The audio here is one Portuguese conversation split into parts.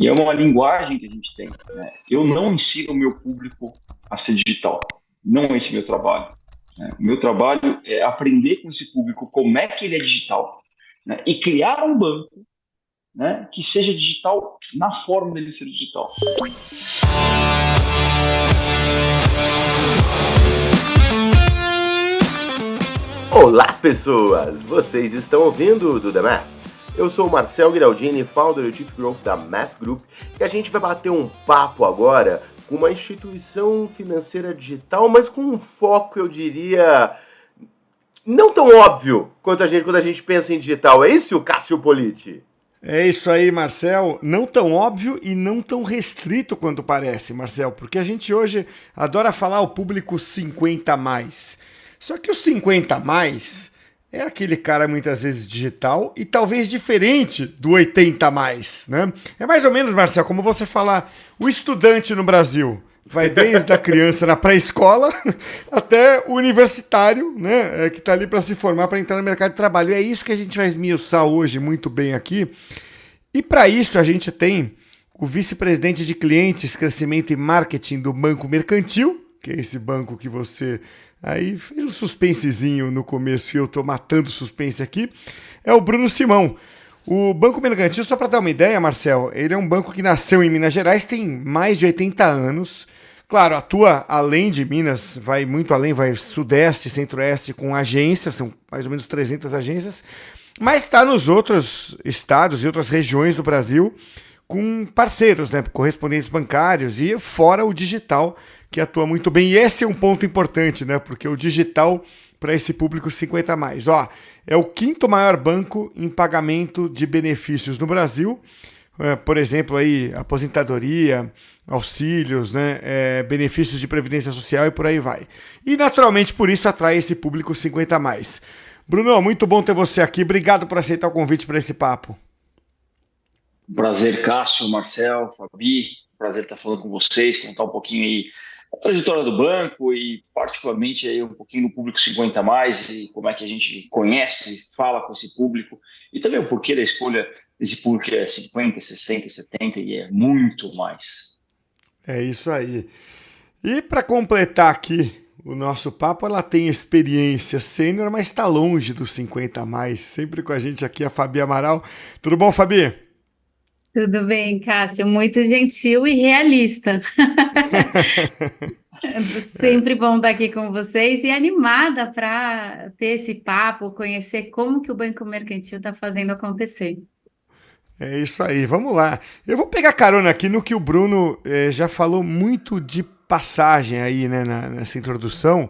E é uma linguagem que a gente tem, né? Eu não ensino o meu público a ser digital. Não é esse meu trabalho, né? O meu trabalho é aprender com esse público como é que ele é digital, né? E criar um banco, né, que seja digital na forma dele ser digital. Olá, pessoas! Vocês estão ouvindo o Do The Math? Eu sou o Marcel Giraldini, founder e Chief Growth da Math Group, e a gente vai bater um papo agora com uma instituição financeira digital, mas com um foco, eu diria, não tão óbvio quanto quando a gente pensa em digital. É isso, Cássio Politi? É isso aí, Marcel. Não tão óbvio e não tão restrito quanto parece, Marcel, porque a gente hoje adora falar ao público 50 mais. Só que o 50 mais é aquele cara muitas vezes digital e talvez diferente do 80 mais, né? É mais ou menos, Marcel, como você falar, o estudante no Brasil vai desde a criança na pré-escola até o universitário, né, que está ali para se formar, para entrar no mercado de trabalho. E é isso que a gente vai esmiuçar hoje muito bem aqui. E para isso a gente tem o vice-presidente de clientes, crescimento e marketing do Banco Mercantil, que é esse banco que você aí fez um suspensezinho no começo e eu tô matando o suspense aqui, é o Bruno Simão. O Banco Mercantil, só para dar uma ideia, Marcel, ele é um banco que nasceu em Minas Gerais, tem mais de 80 anos. Claro, atua além de Minas, vai muito além, vai sudeste, centro-oeste com agências, são mais ou menos 300 agências, mas está nos outros estados e outras regiões do Brasil com parceiros, né, correspondentes bancários e fora o digital, que atua muito bem. E esse é um ponto importante, né, porque o digital para esse público 50 mais, ó, é o quinto maior banco em pagamento de benefícios no Brasil. Por exemplo, aí, aposentadoria, auxílios, né, benefícios de previdência social e por aí vai. E naturalmente por isso atrai esse público 50 mais. Bruno, muito bom ter você aqui. Obrigado por aceitar o convite para esse papo. Prazer, Cássio, Marcel, Fabi. Prazer estar falando com vocês, contar um pouquinho aí a trajetória do banco e particularmente aí um pouquinho do público 50 mais e como é que a gente conhece, fala com esse público e também o porquê da escolha desse público que é 50, 60, 70 e é muito mais. É isso aí. E para completar aqui o nosso papo, ela tem experiência sênior, mas está longe dos 50 mais. Sempre com a gente aqui a Fabi Amaral. Tudo bom, Fabi? Tudo bem, Cássio? Muito gentil e realista. Sempre bom estar aqui com vocês e animada para ter esse papo, conhecer como que o Banco Mercantil está fazendo acontecer. É isso aí, vamos lá. Eu vou pegar carona aqui no que o Bruno já falou muito de passagem aí, né, nessa introdução,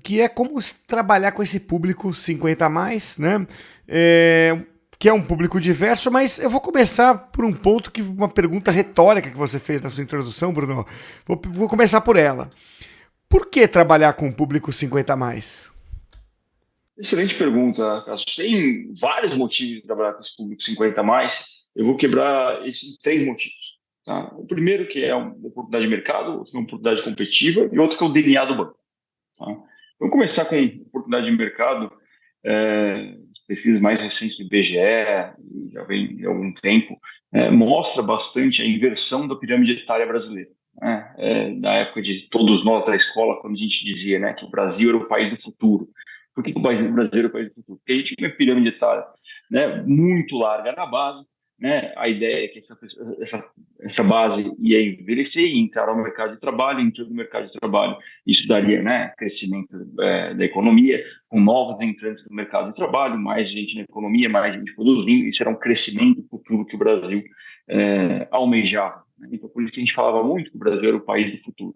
que é como trabalhar com esse público 50 a mais, né? Que é um público diverso, mas eu vou começar por um ponto uma pergunta retórica que você fez na sua introdução, Bruno. Vou começar por ela. Por que trabalhar com o público 50 a mais? Excelente pergunta, Cássio. Tem vários motivos de trabalhar com esse público 50 a mais. Eu vou quebrar esses três motivos. Tá? O primeiro que é uma oportunidade de mercado, outro que é uma oportunidade competitiva e outro que é o DNA do banco. Tá? Vamos começar com oportunidade de mercado. Pesquisas mais recentes do IBGE, já vem há algum tempo, mostra bastante a inversão da pirâmide etária brasileira. Da época de todos nós da escola, quando a gente dizia, né, que o Brasil era o país do futuro. Por que o Brasil era o país do futuro? Porque a gente tinha uma pirâmide etária, né, muito larga na base, né, a ideia é que essa base ia envelhecer e entrar ao mercado de trabalho, entrando no mercado de trabalho, isso daria, né, crescimento da economia, com novos entrantes no mercado de trabalho, mais gente na economia, mais gente produzindo, isso era um crescimento futuro que o Brasil almejava. Né? Então, por isso que a gente falava muito que o Brasil era o país do futuro.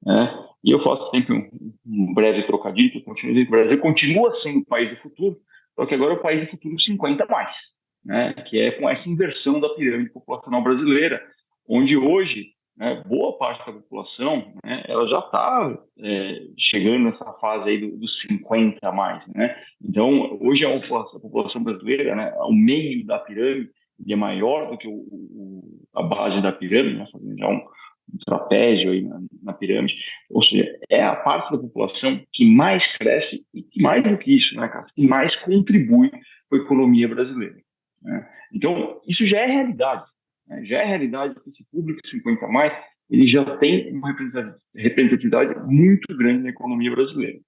Né? E eu faço sempre um breve trocadilho, que eu continuo dizendo que o Brasil continua sendo o país do futuro, só que agora é o país do futuro 50 mais. Né, que é com essa inversão da pirâmide populacional brasileira, onde hoje, né, boa parte da população, né, ela já está chegando nessa fase aí dos 50 a mais. Né? Então, hoje a população brasileira, né, o meio da pirâmide é maior do que a base da pirâmide, né, fazendo já um trapézio aí na pirâmide, ou seja, é a parte da população que mais cresce e que mais do que isso, né, cara, que mais contribui com a economia brasileira. Né? Então, isso já é realidade. né? Já é realidade que esse público 50 mais, ele já tem uma representatividade muito grande na economia brasileira.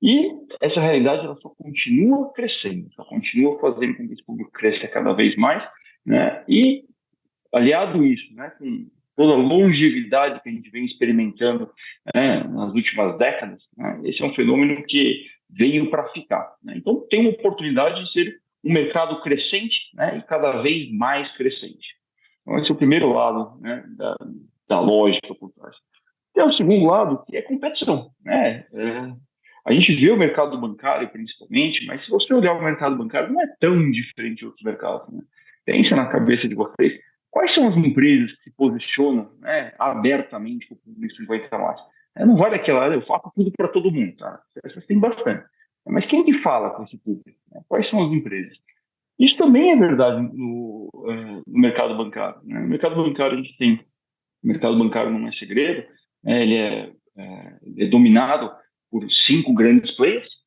E essa realidade ela só continua crescendo, só continua fazendo com que esse público cresça cada vez mais, né? E aliado isso, né, com toda a longevidade que a gente vem experimentando, né, nas últimas décadas, né, esse é um fenômeno que veio para ficar, né? Então tem uma oportunidade de ser um mercado crescente, né, e cada vez mais crescente. Então esse é o primeiro lado, né, da lógica por trás. Tem o segundo lado, que é competição, né? A gente vê o mercado bancário, principalmente, mas se você olhar o mercado bancário, não é tão diferente de outros mercados, né? Pensa na cabeça de vocês, quais são as empresas que se posicionam, né, abertamente para o público 50 mais? Não vale aquela, eu faço tudo para todo mundo, tá? Essas tem bastante. Mas quem que fala com esse público, né? Quais são as empresas? Isso também é verdade no mercado bancário, né? No mercado bancário a gente tem, o mercado bancário não é segredo, né? Ele é dominado por 5 grandes players,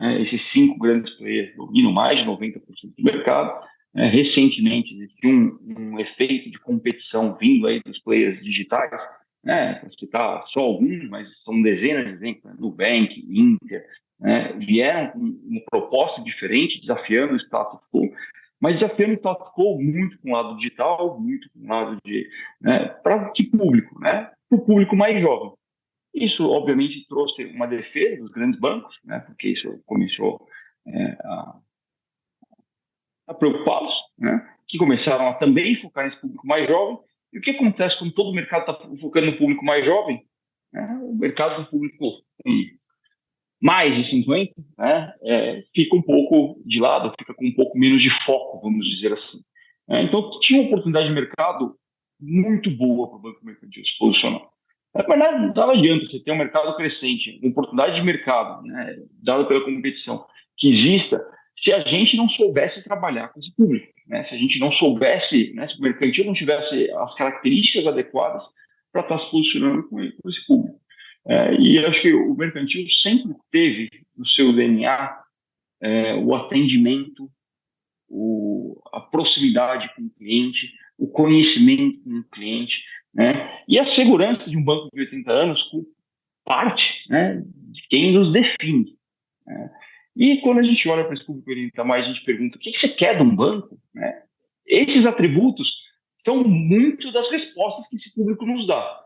né? Esses 5 grandes players dominam mais de 90% do mercado. Recentemente existiu um efeito de competição vindo aí dos players digitais, né? Para citar só alguns, mas são dezenas de exemplos, né? Nubank, Inter, né? Vieram com uma proposta diferente, desafiando o status quo, mas desafiando o status quo muito com o lado digital, muito com o lado de, né, para que público, né? Para o público mais jovem. Isso, obviamente, trouxe uma defesa dos grandes bancos, né? Porque isso começou a preocupá-los, né? Que começaram a também focar nesse público mais jovem. E o que acontece quando todo o mercado está focando no público mais jovem? Né? O mercado do público com mais de 50, né, fica um pouco de lado, fica com um pouco menos de foco, vamos dizer assim. Então, tinha uma oportunidade de mercado muito boa para o Banco Mercantil se posicionar. Mas não adianta você ter um mercado crescente, uma oportunidade de mercado, né, dada pela competição, que exista, se a gente não soubesse trabalhar com esse público, né, se a gente não soubesse, né, se o mercantil não tivesse as características adequadas para estar se posicionando com esse público. E acho que o mercantil sempre teve no seu DNA o atendimento, a proximidade com o cliente, o conhecimento com o cliente, né? E a segurança de um banco de 80 anos por parte, né, de quem nos define, né? E quando a gente olha para esse público 80 mais, a gente pergunta o que você quer de um banco, né? Esses atributos são muito das respostas que esse público nos dá.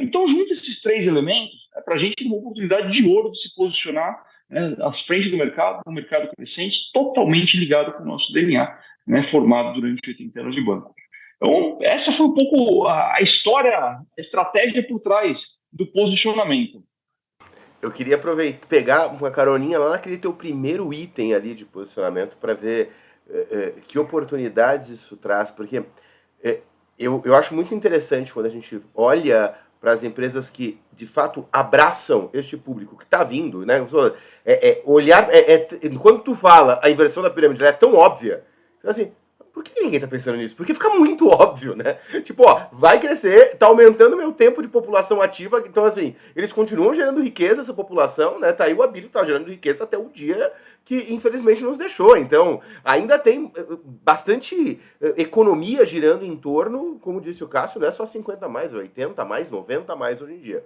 Então, junto esses 3 elementos, para a gente tem uma oportunidade de ouro de se posicionar, né, à frente do mercado, um mercado crescente, totalmente ligado com o nosso DNA, né, formado durante 80 anos de banco. Então, essa foi um pouco a história, a estratégia por trás do posicionamento. Eu queria aproveitar, pegar uma caroninha lá naquele teu primeiro item ali de posicionamento para ver que oportunidades isso traz, porque eu acho muito interessante quando a gente olha para as empresas que, de fato, abraçam este público que está vindo, né? Olhar, quando tu fala a inversão da pirâmide, ela é tão óbvia, assim, por que ninguém tá pensando nisso? Porque fica muito óbvio, né? Tipo, ó, vai crescer, tá aumentando o meu tempo de população ativa, então assim, eles continuam gerando riqueza, essa população, né? Tá aí o Abílio que tá gerando riqueza até o dia que infelizmente nos deixou. Então, ainda tem bastante economia girando em torno, como disse o Cássio, não é só 50 mais, 80 mais, 90 mais hoje em dia.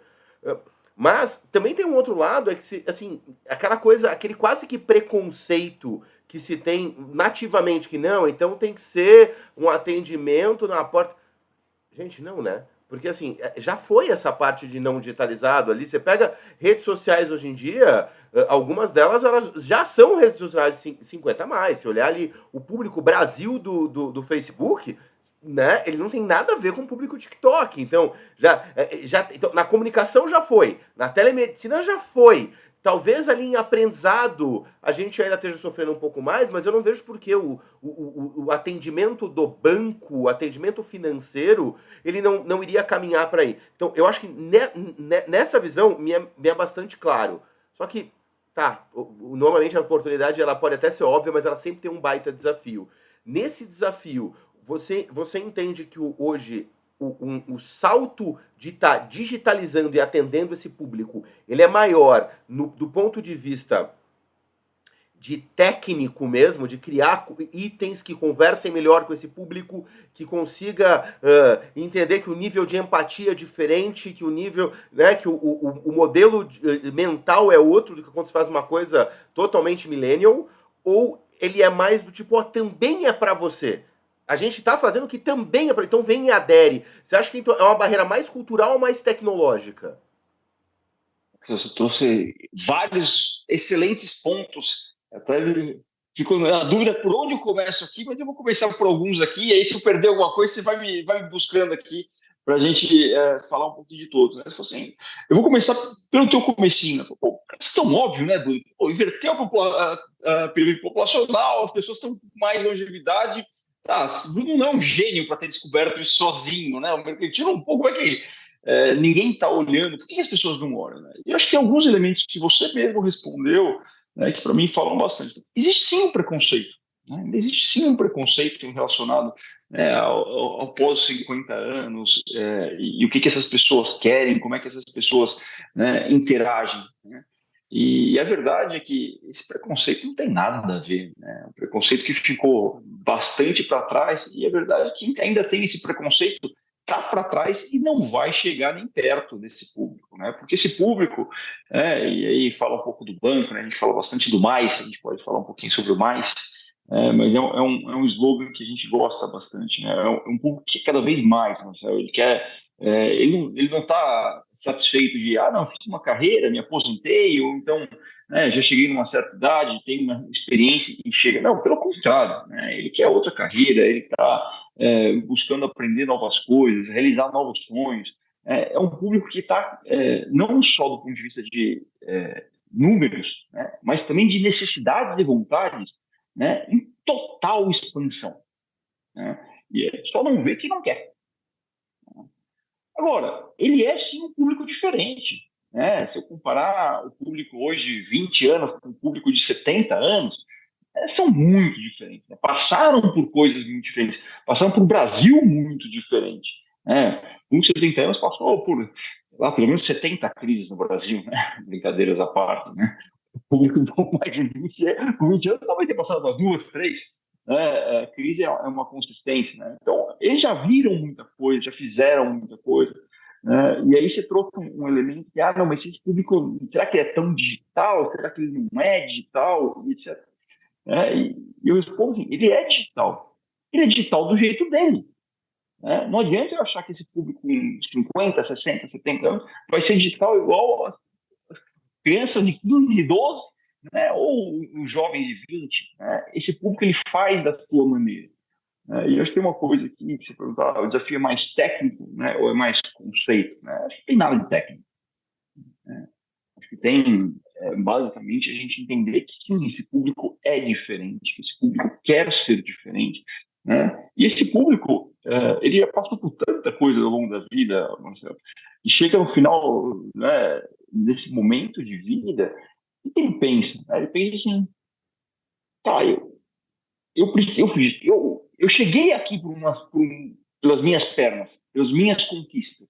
Mas também tem um outro lado, é que, assim, aquela coisa, aquele quase que preconceito que se tem nativamente, que não, então tem que ser um atendimento na porta. Gente, não, né? Porque, assim, já foi essa parte de não digitalizado ali. Você pega redes sociais hoje em dia, algumas delas elas já são redes sociais 50 mais. Se olhar ali o público Brasil do Facebook, né, ele não tem nada a ver com o público TikTok. Então, então, na comunicação já foi, na telemedicina já foi. Talvez ali em aprendizado a gente ainda esteja sofrendo um pouco mais, mas eu não vejo por que o atendimento do banco, o atendimento financeiro, ele não iria caminhar para aí. Então, eu acho que nessa visão me é bastante claro. Só que, tá, normalmente a oportunidade ela pode até ser óbvia, mas ela sempre tem um baita desafio. Nesse desafio, você entende que hoje o salto de estar digitalizando e atendendo esse público, ele é maior do ponto de vista de técnico mesmo, de criar itens que conversem melhor com esse público, que consiga entender que o nível de empatia é diferente, que o nível, né, que o modelo mental é outro do que quando se faz uma coisa totalmente millennial, ou ele é mais do tipo, também é para você. A gente está fazendo que também é para... Então vem e adere. Você acha que então, é uma barreira mais cultural ou mais tecnológica? Você trouxe vários excelentes pontos. Até fico na dúvida por onde eu começo aqui, mas eu vou começar por alguns aqui. E aí, se eu perder alguma coisa, você vai me buscando aqui para a gente falar um pouquinho de todos. Né? Assim, eu vou começar pelo teu comecinho. Né? Pô, é tão óbvio, né, Bruno? Inverter a pirâmide populacional, as pessoas estão com mais longevidade. Tá, Bruno não é um gênio para ter descoberto isso sozinho, né? O mercantil um pouco é que ninguém está olhando. Por que as pessoas não olham? Né? E eu acho que tem alguns elementos que você mesmo respondeu, né, que para mim falam bastante. Existe sim um preconceito. Né? Existe sim um preconceito relacionado, né, ao pós 50 anos, e o que essas pessoas querem, como é que essas pessoas, né, interagem. Né? E a verdade é que esse preconceito não tem nada a ver. Né? Um preconceito que ficou bastante para trás, e a verdade é que ainda tem esse preconceito está para trás e não vai chegar nem perto desse público, né? Porque esse público, e aí fala um pouco do banco, né? A gente fala bastante do mais, a gente pode falar um pouquinho sobre o mais, mas é um slogan que a gente gosta bastante, né? É um público que cada vez mais, né? Ele quer, ele não está satisfeito de, não, fiz uma carreira, me aposentei, ou então, né, já cheguei numa certa idade, tenho uma experiência e chega. Não, pelo contrário, né? Ele quer outra carreira, ele está buscando aprender novas coisas, realizar novos sonhos. É um público que está, não só do ponto de vista de números, né, mas também de necessidades e vontades, né, em total expansão. Né, e só não vê que não quer. Agora, ele é sim um público diferente. Né? Se eu comparar o público hoje de 20 anos com o público de 70 anos, são muito diferentes. Né? Passaram por coisas muito diferentes. Passaram por um Brasil muito diferente. Né? Com 70 anos passou por, lá, pelo menos 70 crises no Brasil. Né? Brincadeiras à parte. Né? O público um pouco mais de 20 anos talvez tenha passado umas 2, 3. Né? A crise é uma consistência. Né? Então, eles já viram muita coisa, já fizeram muita coisa. Né? E aí você trouxe um elemento que, não, mas esse público, será que ele é tão digital? Será que ele não é digital? E etc. E eu respondo assim, ele é digital. Ele é digital do jeito dele. Né? Não adianta eu achar que esse público com 50, 60, 70 anos vai ser digital igual as crianças de 15, 12, né? Ou os jovens de 20. Né? Esse público ele faz da sua maneira. E eu acho que tem uma coisa aqui que você perguntar, o desafio é mais técnico, né? Ou é mais conceito? Né? Acho que tem nada de técnico. Né? Acho que tem, basicamente, a gente entender que sim, esse público é diferente, que esse público quer ser diferente, né? E esse público, ele já passou por tanta coisa ao longo da vida, Marcelo, e chega no final, né, desse momento de vida, e ele pensa, né? Ele pensa assim, tá, eu cheguei aqui pelas minhas pernas, pelas minhas conquistas,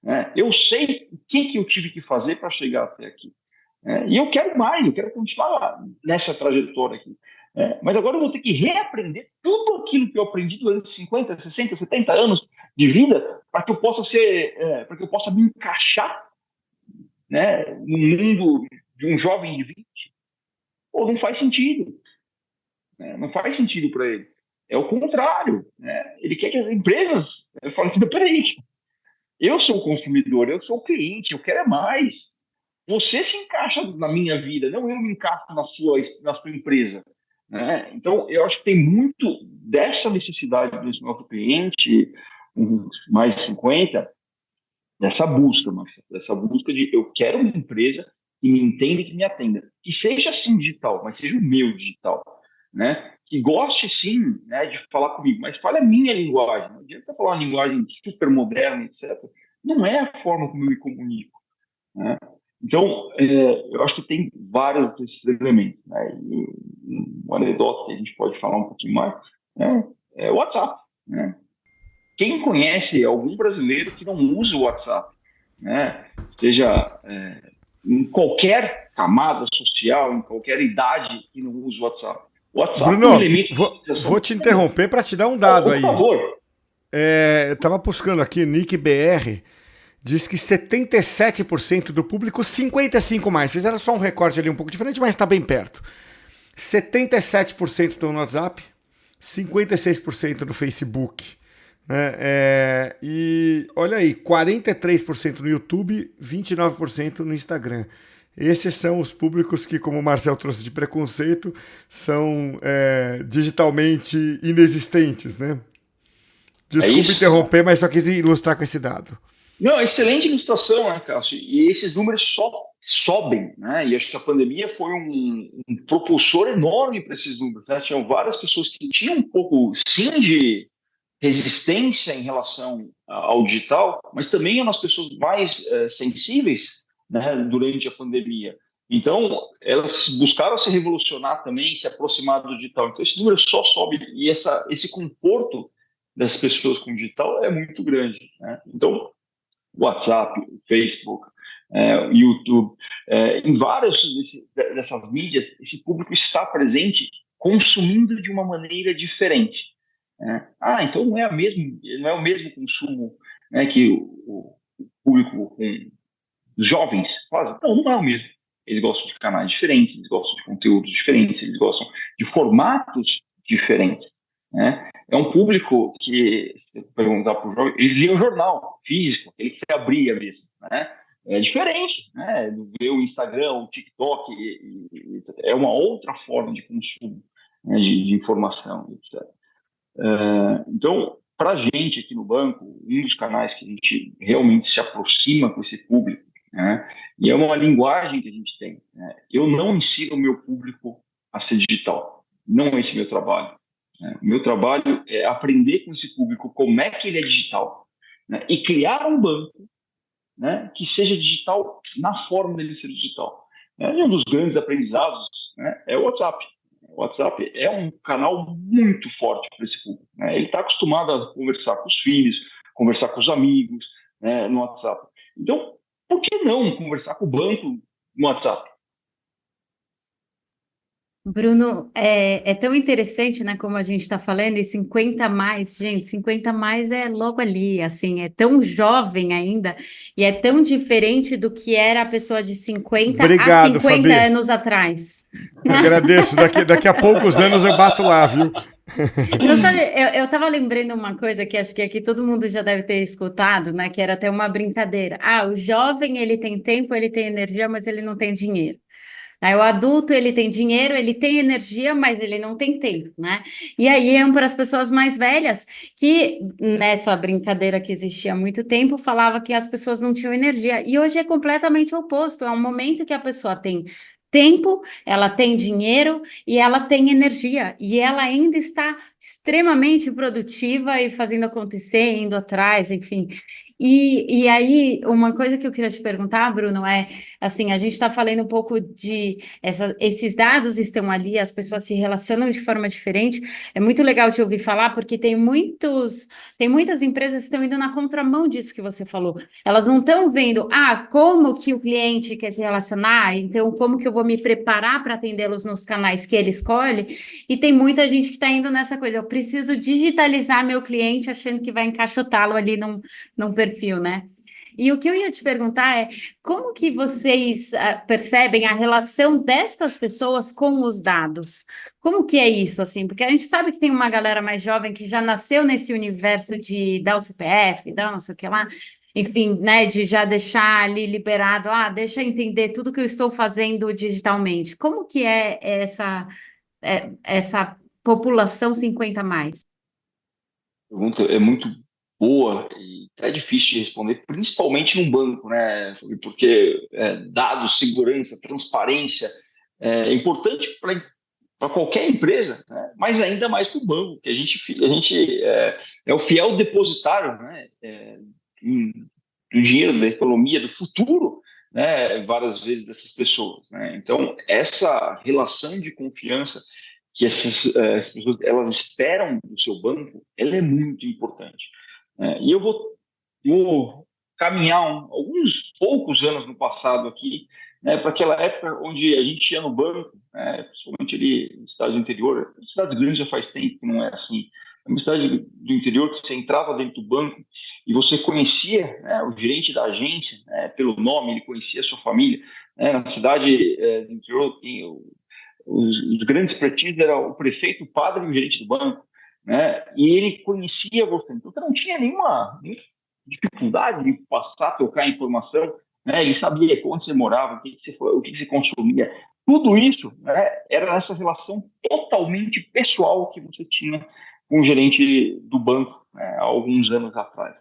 né? Eu sei o que eu tive que fazer para chegar até aqui. E eu quero mais, eu quero continuar nessa trajetória aqui. Mas agora eu vou ter que reaprender tudo aquilo que eu aprendi durante 50, 60, 70 anos de vida para que eu possa para que eu possa me encaixar, né, no mundo de um jovem de 20. Pô, não faz sentido. Né? Não faz sentido para ele. É o contrário. Né? Ele quer que as empresas falem assim, peraí, eu sou o consumidor, eu sou o cliente, eu quero mais. Você se encaixa na minha vida, não eu me encaixo na sua empresa. Né? Então, eu acho que tem muito dessa necessidade desse nosso cliente, mais de 50, dessa busca, Marcelo, dessa busca de eu quero uma empresa que me entenda e que me atenda. Que seja assim digital, mas seja o meu digital. Né? Que goste sim, né, de falar comigo, mas fale a minha linguagem. Não adianta falar uma linguagem super moderna, etc. Não é a forma como eu me comunico. Né? Então, eu acho que tem vários desses elementos. Né? E uma anedota que a gente pode falar um pouquinho mais, né, é o WhatsApp. Né? Quem conhece algum brasileiro que não usa o WhatsApp? Né? Seja em qualquer camada social, em qualquer idade que não usa o WhatsApp. O WhatsApp Bruno, é um elemento vou te interromper para te dar um dado Por aí. favor. Eu estava buscando aqui, Nick BR, diz que 77% do público, 55 mais, fizeram só um recorte ali um pouco diferente, mas está bem perto. 77% estão no WhatsApp, 56% no Facebook. Né? E olha aí, 43% no YouTube, 29% no Instagram. Esses são os públicos que, como o Marcel trouxe de preconceito, são digitalmente inexistentes, né? Desculpe interromper, mas só quis ilustrar com esse dado. Não, excelente ilustração, né, Cássio? E esses números só sobem, né? E acho que a pandemia foi um propulsor enorme para esses números, né? Tinham várias pessoas que tinham um pouco, sim, de resistência em relação ao digital, mas também eram as pessoas mais sensíveis, né, durante a pandemia. Então, elas buscaram se revolucionar também, se aproximar do digital. Então, esse número só sobe e esse conforto das pessoas com o digital é muito grande, né? Então, o WhatsApp, o Facebook, o YouTube, em várias dessas mídias, esse público está presente, consumindo de uma maneira diferente. Então não é o mesmo consumo, né, que o público com os jovens fazem. Não é o mesmo. Eles gostam de canais diferentes, eles gostam de conteúdos diferentes, eles gostam de formatos diferentes, né? É um público que, se perguntar para o jovem, eles liam jornal físico, ele que se abria mesmo, né? É diferente, né? Ver o Instagram, o TikTok, é uma outra forma de consumo, né, de informação, etc. Então, para a gente aqui no banco, um dos canais que a gente realmente se aproxima com esse público, né, e é uma linguagem que a gente tem, né? Eu não ensino o meu público a ser digital, não é esse meu trabalho. Né? O meu trabalho é aprender com esse público como é que ele é digital, né, e criar um banco, né, que seja digital na forma dele ser digital. E um dos grandes aprendizados, né, é o WhatsApp. O WhatsApp é um canal muito forte para esse público, né? Ele está acostumado a conversar com os filhos, conversar com os amigos, né, no WhatsApp. Então, por que não conversar com o banco no WhatsApp? Bruno, é tão interessante, né, como a gente está falando, e 50 mais, gente, 50 mais é logo ali, assim, é tão jovem ainda, e é tão diferente do que era a pessoa de 50 Obrigado, a 50 Fabi. anos atrás. Agradeço, daqui a poucos anos eu bato lá, viu? Então, sabe, eu estava lembrando uma coisa que acho que aqui todo mundo já deve ter escutado, né, que era até uma brincadeira. O jovem, ele tem tempo, ele tem energia, mas ele não tem dinheiro. Aí o adulto, ele tem dinheiro, ele tem energia, mas ele não tem tempo, né? E aí é para as pessoas mais velhas que, nessa brincadeira que existia há muito tempo, falava que as pessoas não tinham energia. E hoje é completamente o oposto. É um momento que a pessoa tem tempo, ela tem dinheiro e ela tem energia. E ela ainda está extremamente produtiva e fazendo acontecer, indo atrás, enfim. E aí, uma coisa que eu queria te perguntar, Bruno, assim, a gente está falando um pouco de esses dados estão ali, as pessoas se relacionam de forma diferente. É muito legal te ouvir falar, porque tem muitas empresas que estão indo na contramão disso que você falou. Elas não estão vendo, como que o cliente quer se relacionar, então como que eu vou me preparar para atendê-los nos canais que ele escolhe. E tem muita gente que está indo nessa coisa, eu preciso digitalizar meu cliente achando que vai encaixotá-lo ali num perfil, né? E o que eu ia te perguntar é como que vocês percebem a relação destas pessoas com os dados? Como que é isso, assim? Porque a gente sabe que tem uma galera mais jovem que já nasceu nesse universo de dar o CPF, dar não sei o que lá, enfim, né, de já deixar ali liberado, deixa eu entender tudo que eu estou fazendo digitalmente. Como que é essa população 50 mais? A pergunta é muito boa e é difícil de responder, principalmente num banco, né? Porque dados, segurança, transparência é importante para qualquer empresa, né? Mas ainda mais para o banco, que a gente é o fiel depositário, né? Do dinheiro, da economia, do futuro, né? Várias vezes dessas pessoas, né? Então, essa relação de confiança que essas pessoas elas esperam do seu banco, ela é muito importante. E eu vou caminhar alguns poucos anos no passado aqui, né, para aquela época onde a gente ia no banco, né, principalmente ali em cidade do interior, cidades grandes já faz tempo que não é assim, é uma cidade do interior que você entrava dentro do banco e você conhecia, né, o gerente da agência, né, pelo nome, ele conhecia a sua família, né, na cidade do interior tem os grandes pretinhos eram o prefeito, o padre e o gerente do banco, né? E ele conhecia você, então não tinha nenhuma dificuldade de passar, trocar informação, né? Ele sabia onde você morava, o que você consumia, tudo isso, né, era essa relação totalmente pessoal que você tinha com o gerente do banco, né, há alguns anos atrás,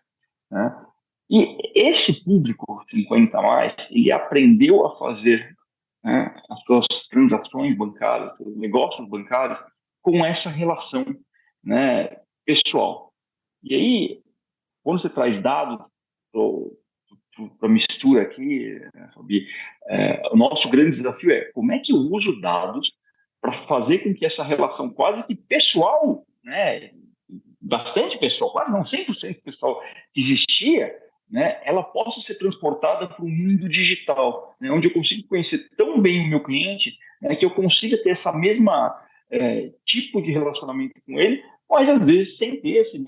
né? E esse público 50 a mais, ele aprendeu a fazer, né, as suas transações bancárias, os negócios bancários, com essa relação, né, pessoal. E aí, quando você traz dados para a mistura aqui, né, Fabi, o nosso grande desafio é como é que eu uso dados para fazer com que essa relação quase que pessoal, né, bastante pessoal, quase não 100% pessoal que existia, né, ela possa ser transportada para o mundo digital, né, onde eu consigo conhecer tão bem o meu cliente, né, que eu consiga ter essa mesma tipo de relacionamento com ele, mas às vezes sem ter essa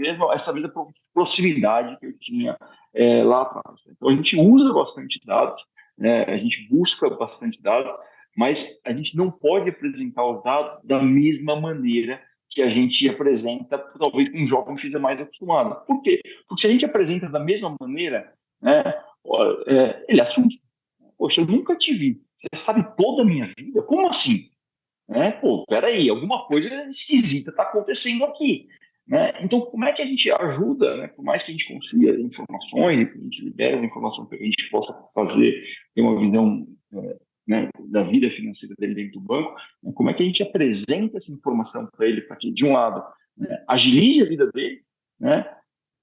mesma proximidade que eu tinha lá atrás. Então a gente usa bastante dados, né, a gente busca bastante dados, mas a gente não pode apresentar os dados da mesma maneira que a gente apresenta, talvez com um jovem que seja mais acostumado. Por quê? Porque se a gente apresenta da mesma maneira, né, ele assusta. Poxa, eu nunca te vi. Você sabe toda a minha vida? Como assim? Pô, peraí, alguma coisa esquisita está acontecendo aqui. Né? Então, como é que a gente ajuda, né, por mais que a gente consiga informações, que a gente libere as informações para que a gente possa fazer, ter uma visão né, da vida financeira dele dentro do banco, né, como é que a gente apresenta essa informação para ele, para que, de um lado, né, agilize a vida dele, né,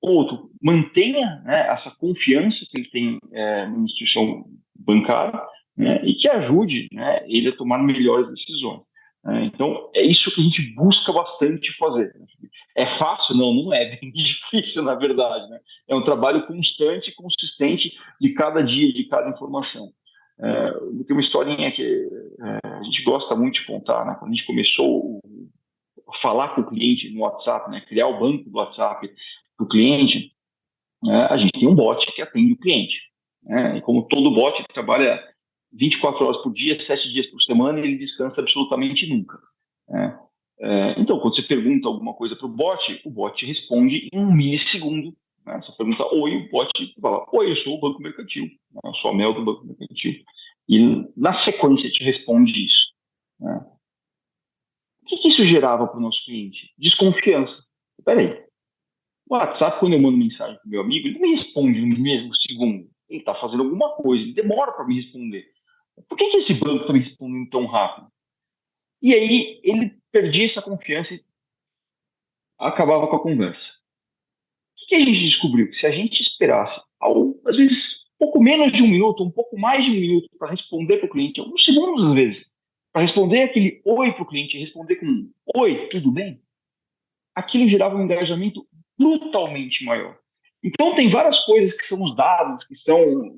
outro, mantenha, né, essa confiança que ele tem numa instituição bancária, né, e que ajude, né, ele a tomar melhores decisões. Então, é isso que a gente busca bastante fazer. É fácil? Não, não é. É bem difícil, na verdade. Né? É um trabalho constante e consistente de cada dia, de cada informação. Tem uma historinha que a gente gosta muito de contar. Né? Quando a gente começou a falar com o cliente no WhatsApp, né? Criar o banco do WhatsApp para o cliente, né? A gente tem um bot que atende o cliente. Né? E como todo bot, ele trabalha 24 horas por dia, 7 dias por semana, e ele descansa absolutamente nunca. Né? Então, quando você pergunta alguma coisa para o bot responde em um milissegundo. Né? Você pergunta oi, o bot fala, oi, eu sou o Banco Mercantil, né? Eu sou a Mel do Banco Mercantil. E na sequência te responde isso. Né? O que isso gerava para o nosso cliente? Desconfiança. Peraí, o WhatsApp, quando eu mando mensagem para o meu amigo, ele não me responde no mesmo segundo. Ele está fazendo alguma coisa, ele demora para me responder. Por que esse banco está me respondendo tão rápido? E aí ele perdia essa confiança e acabava com a conversa. O que a gente descobriu? Se a gente esperasse, às vezes, um pouco menos de um minuto, um pouco mais de um minuto para responder para o cliente, alguns segundos às vezes, para responder aquele oi para o cliente, responder com um oi, tudo bem? Aquilo gerava um engajamento brutalmente maior. Então, tem várias coisas que são os dados, que são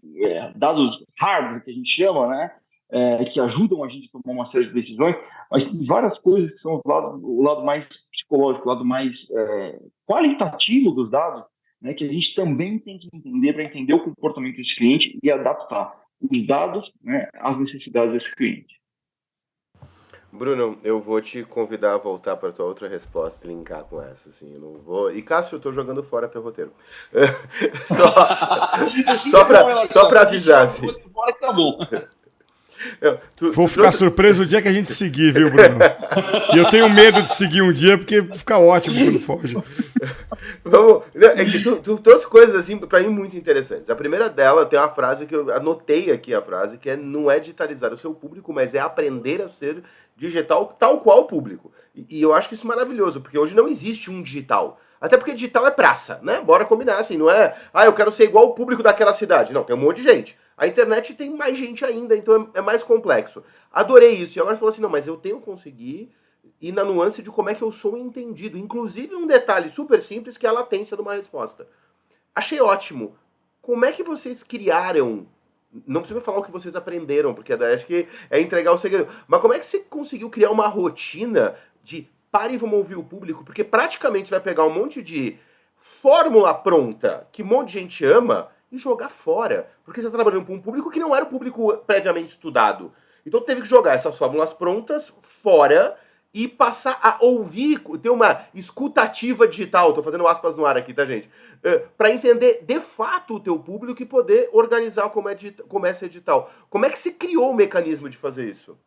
dados hard, que a gente chama, né? Que ajudam a gente a tomar uma série de decisões, mas tem várias coisas que são o lado mais psicológico, o lado mais qualitativo dos dados, né? Que a gente também tem que entender para entender o comportamento desse cliente e adaptar os dados, né, às necessidades desse cliente. Bruno, eu vou te convidar a voltar para tua outra resposta e linkar com essa, assim, eu não vou... E Cássio, eu tô jogando fora teu roteiro. só pra avisar, assim. Fora que tá bom. Vou ficar surpreso o dia que a gente seguir, viu, Bruno? E eu tenho medo de seguir um dia, porque fica ótimo quando foge. Vamos. Tu trouxe coisas assim pra mim muito interessantes. A primeira dela tem uma frase que eu anotei aqui, a frase, que não é digitalizar o seu público, mas é aprender a ser digital tal qual o público. E eu acho que isso é maravilhoso, porque hoje não existe um digital. Até porque digital é praça, né? Bora combinar, assim, não é... eu quero ser igual o público daquela cidade. Não, tem um monte de gente. A internet tem mais gente ainda, então é mais complexo. Adorei isso. E agora você falou assim, não, mas eu tenho que conseguir ir na nuance de como é que eu sou entendido. Inclusive um detalhe super simples que é a latência de uma resposta. Achei ótimo. Como é que vocês criaram Não precisa me falar o que vocês aprenderam, porque daí acho que é entregar o segredo. Mas como é que você conseguiu criar uma rotina de pare e vamos ouvir o público? Porque praticamente você vai pegar um monte de fórmula pronta que um monte de gente ama e jogar fora. Porque você está trabalhando com um público que não era o público previamente estudado. Então teve que jogar essas fórmulas prontas fora e passar a ouvir, ter uma escutativa digital, tô fazendo aspas no ar aqui, tá, gente? Para entender de fato o teu público e poder organizar como é comércio digital. Como é que você criou o mecanismo de fazer isso?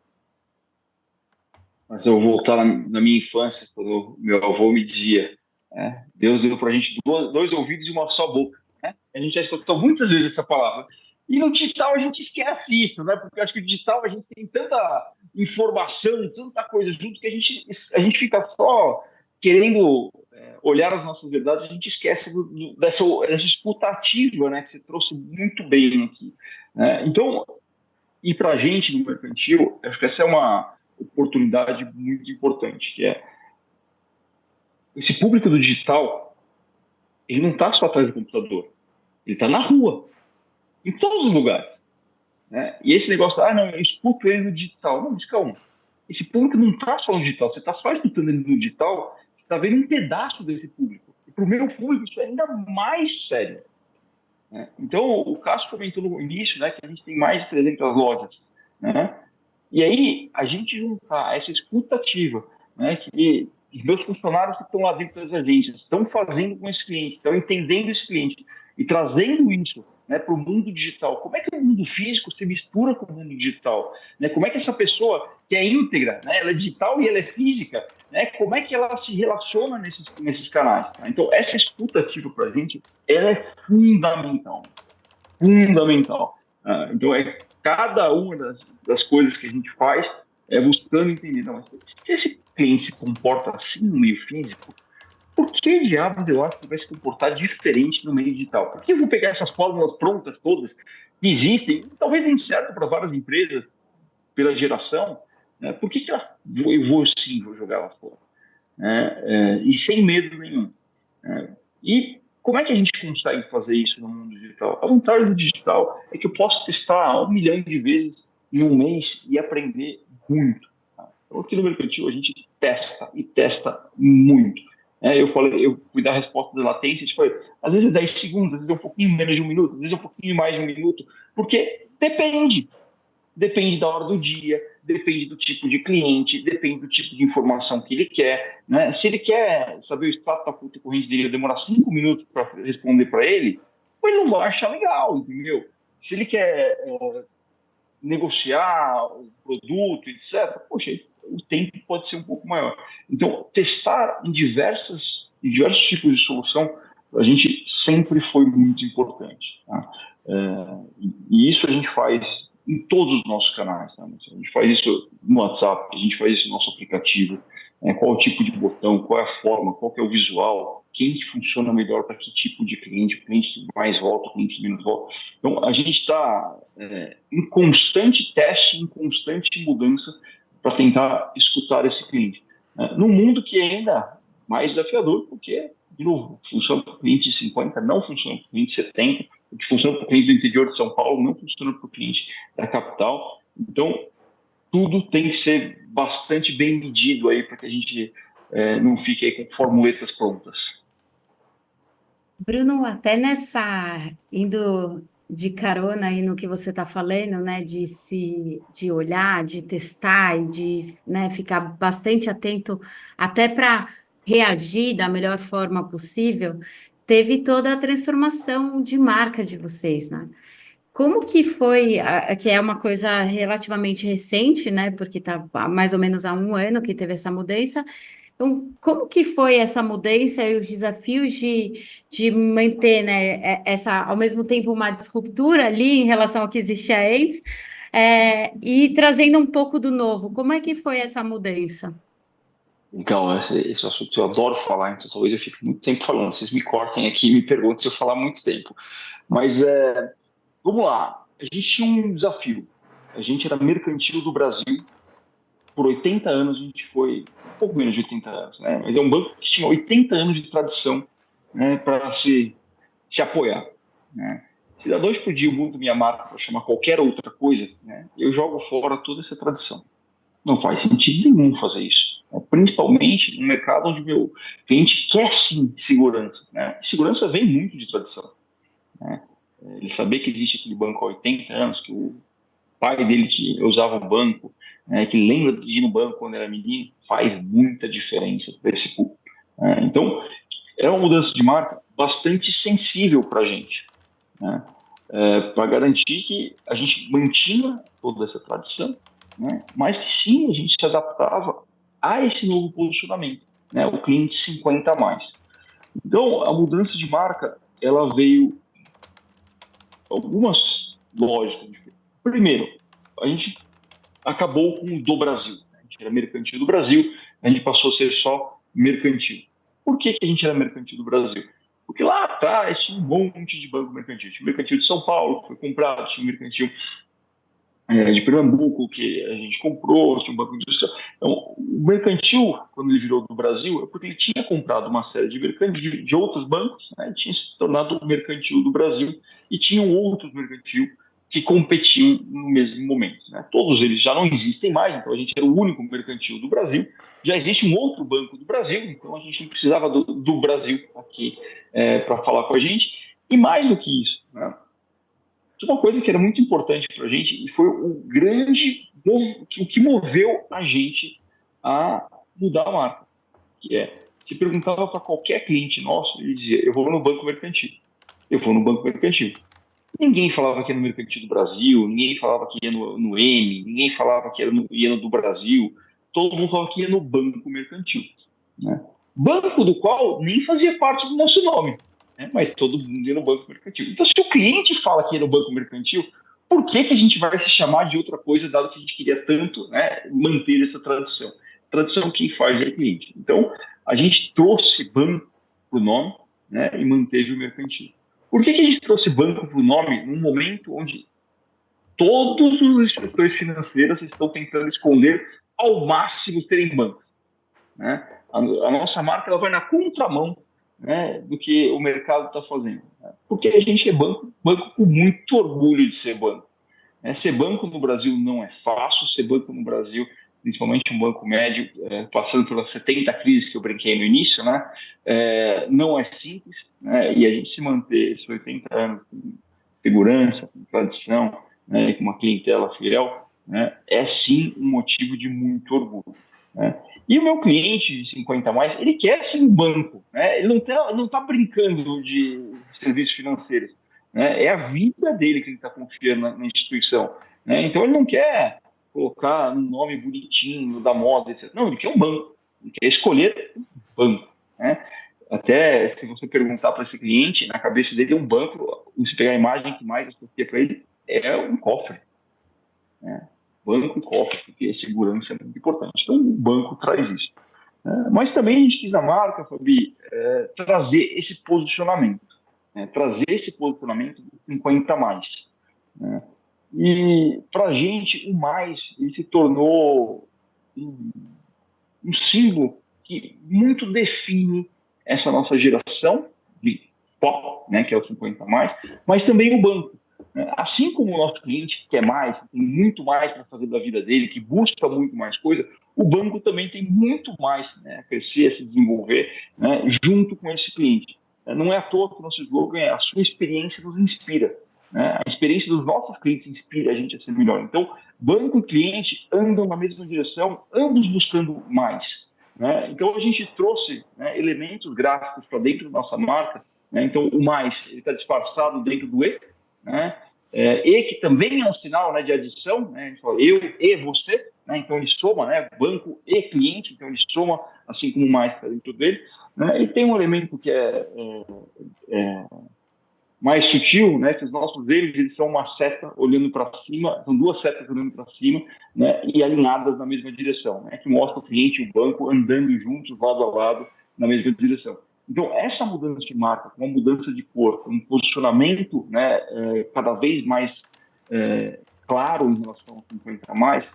Mas eu vou voltar na minha infância, quando meu avô me dizia, né, Deus deu para a gente dois ouvidos e uma só boca. Né? A gente já escutou muitas vezes essa palavra. E no digital a gente esquece isso, né? Porque eu acho que no digital a gente tem tanta informação, tanta coisa junto, que a gente fica só querendo olhar as nossas verdades, a gente esquece dessa escutativa, né? Que você trouxe muito bem aqui. Né? Então, e para a gente no mercantil, acho que essa é uma oportunidade muito importante, que é esse público do digital, ele não está só atrás do computador, ele está na rua, em todos os lugares. Né? E esse negócio, não, eu escuto ele no digital. Não, mas calma, esse público não está só no digital, você está só escutando ele no digital, você está vendo um pedaço desse público. E para o meu público isso é ainda mais sério. Né? Então, o Cássio comentou no início, né, que a gente tem mais de 300 lojas. Né? E aí, a gente juntar essa escutativa, né, que os meus funcionários que estão lá dentro das agências estão fazendo com esse cliente, estão entendendo esse cliente e trazendo isso, né, para o mundo digital. Como é que o mundo físico se mistura com o mundo digital? Né? Como é que essa pessoa que é íntegra, né, ela é digital e ela é física, né, como é que ela se relaciona nesses canais? Tá? Então, essa escutativa para a gente, ela é fundamental. Fundamental. Então, cada uma das coisas que a gente faz é buscando entender, não, mas se esse cliente se comporta assim no meio físico, por que diabos eu acho que vai se comportar diferente no meio digital? Por que eu vou pegar essas fórmulas prontas todas que existem, talvez nem certo para várias empresas pela geração, né? Por que eu vou sim vou jogar lá fora? E sem medo nenhum. E como é que a gente consegue fazer isso no mundo digital? A vantagem do digital é que eu posso testar 1 milhão de vezes em um mês e aprender muito. Tá? Então, aqui no mercantil, a gente testa e testa muito. Eu fui dar a resposta da latência, tipo, às vezes é 10 segundos, às vezes é um pouquinho menos de 1 minuto, às vezes é um pouquinho mais de 1 minuto, porque depende. Depende da hora do dia, depende do tipo de cliente, depende do tipo de informação que ele quer. Né? Se ele quer saber o status da conta corrente dele, demorar 5 minutos para responder para ele, ele não vai achar legal, entendeu? Se ele quer negociar o produto, etc., poxa, o tempo pode ser um pouco maior. Então, testar em diversos tipos de solução, a gente sempre foi muito importante. Tá? E isso a gente faz em todos os nossos canais. Tá? A gente faz isso no WhatsApp, a gente faz isso no nosso aplicativo, qual o tipo de botão, qual é a forma, qual que é o visual, quem que funciona melhor para que tipo de cliente, o cliente que mais volta, o cliente que menos volta. Então, a gente está em constante teste, em constante mudança para tentar escutar esse cliente. Num mundo que é ainda mais desafiador, porque, de novo, funciona para o cliente de 50, não funciona para o cliente de 70, o que funciona para o cliente do interior de São Paulo não funciona para o cliente da capital. Então, tudo tem que ser bastante bem medido aí para que a gente não fique aí com formuletas prontas. Bruno, até indo de carona aí no que você está falando, né, de olhar, de testar e de, né, ficar bastante atento até para reagir da melhor forma possível, teve toda a transformação de marca de vocês, né? Como que foi, que é uma coisa relativamente recente, né, porque está mais ou menos há 1 ano que teve essa mudança. Então, como que foi essa mudança e os desafios de manter, né, ao mesmo tempo, uma disruptura ali em relação ao que existia antes, e trazendo um pouco do novo? Como é que foi essa mudança? Legal, esse assunto eu adoro falar, então talvez eu fique muito tempo falando. Vocês me cortem aqui e me perguntem se eu falar muito tempo. Mas vamos lá, a gente tinha um desafio. A gente era mercantil do Brasil. Por 80 anos, a gente foi, um pouco menos de 80 anos, né? Mas é um banco que tinha 80 anos de tradição, né, para se apoiar. Né? Se da noite para o dia eu mudo minha marca para chamar qualquer outra coisa, né, eu jogo fora toda essa tradição. Não faz sentido nenhum fazer isso. Principalmente no mercado onde meu cliente quer sim segurança. Né? Segurança vem muito de tradição. Né? Ele saber que existe aquele banco há 80 anos, que o pai dele usava o banco, né, que lembra de ir no banco quando era menino, faz muita diferença para esse público. Então, é uma mudança de marca bastante sensível para a gente, né, para garantir que a gente mantinha toda essa tradição, né, mas que sim, a gente se adaptava a esse novo posicionamento, né, o cliente 50 a mais. Então, a mudança de marca, ela veio algumas lógicas. Primeiro, a gente acabou com o do Brasil. A gente era mercantil do Brasil, a gente passou a ser só mercantil. Por que a gente era mercantil do Brasil? Porque lá atrás tinha um monte de banco mercantil. Tinha o mercantil de São Paulo, que foi comprado, tinha o mercantil de Pernambuco, que a gente comprou, tinha um banco industrial. Então, o mercantil, quando ele virou do Brasil, é porque ele tinha comprado uma série de mercantil de outros bancos, né, tinha se tornado o mercantil do Brasil, e tinham outros mercantil que competiam no mesmo momento. Né? Todos eles já não existem mais, então a gente era o único mercantil do Brasil. Já existe um outro banco do Brasil, então a gente não precisava do Brasil aqui para falar com a gente. E mais do que isso, né? Uma coisa que era muito importante para a gente e foi o que moveu a gente a mudar a marca, que se perguntava para qualquer cliente nosso, ele dizia, eu vou no banco mercantil, eu vou no banco mercantil. Ninguém falava que ia no mercantil do Brasil, ninguém falava que ia no M, ninguém falava que ia no do Brasil, todo mundo falava que ia no banco mercantil, né? Banco do qual nem fazia parte do nosso nome, né? Mas todo mundo ia no banco mercantil. Então, se o cliente fala que ia no banco mercantil, por que a gente vai se chamar de outra coisa, dado que a gente queria tanto, né, manter essa tradição? Tradição quem faz é o cliente. Então, a gente trouxe banco para o nome, né, e manteve o mercantil. Por que a gente trouxe banco para o nome num momento onde todos os instituições financeiras estão tentando esconder ao máximo serem bancos, né? A nossa marca ela vai na contramão, né, do que o mercado está fazendo, né? Porque a gente é banco com muito orgulho de ser banco, né? Ser banco no Brasil não é fácil, ser banco no Brasil, principalmente um banco médio, passando pelas 70 crises que eu brinquei no início, né, não é simples, né, e a gente se manter esses 80 anos com segurança, com tradição, né, com uma clientela fiel, né, é sim um motivo de muito orgulho, né? E o meu cliente de 50 a mais, ele quer sim um banco, né? Ele não tá brincando de serviços financeiros, né? É a vida dele que ele está confiando na instituição, né? Então ele não quer colocar um nome bonitinho da moda, etc. Não, ele quer um banco, ele quer escolher um banco, né? Até se você perguntar para esse cliente, na cabeça dele é um banco, se pegar a imagem que mais associa para ele, é um cofre, né? Banco e cofre, porque a segurança é muito importante. Então, o banco traz isso. Mas também a gente quis na marca, Fabi, trazer esse posicionamento. Trazer esse posicionamento de 50 a mais. Né? E, para a gente, o mais ele se tornou um símbolo que muito define essa nossa geração de pop, né, que é o 50 a mais, mas também o banco. Assim como o nosso cliente quer mais, tem muito mais para fazer da vida dele, que busca muito mais coisa, o banco também tem muito mais, né, a crescer, a se desenvolver, né, junto com esse cliente. Não é à toa que o nosso slogan é a sua experiência nos inspira. Né? A experiência dos nossos clientes inspira a gente a ser melhor. Então, banco e cliente andam na mesma direção, ambos buscando mais. Né? Então, a gente trouxe, né, elementos gráficos para dentro da nossa marca. Né? Então, o mais está disfarçado dentro do E, né? E que também é um sinal, né, de adição, né? A gente fala eu e você, né? Então ele soma, né, banco e cliente, então ele soma assim como mais para dentro dele, né? E tem um elemento que é mais sutil, né, que os nossos eles são uma seta olhando para cima, são duas setas olhando para cima, né, e alinhadas na mesma direção, né, que mostra o cliente e o banco andando juntos, lado a lado, na mesma direção. Então, essa mudança de marca, uma mudança de cor, um posicionamento, né, cada vez mais claro em relação ao 50 a mais,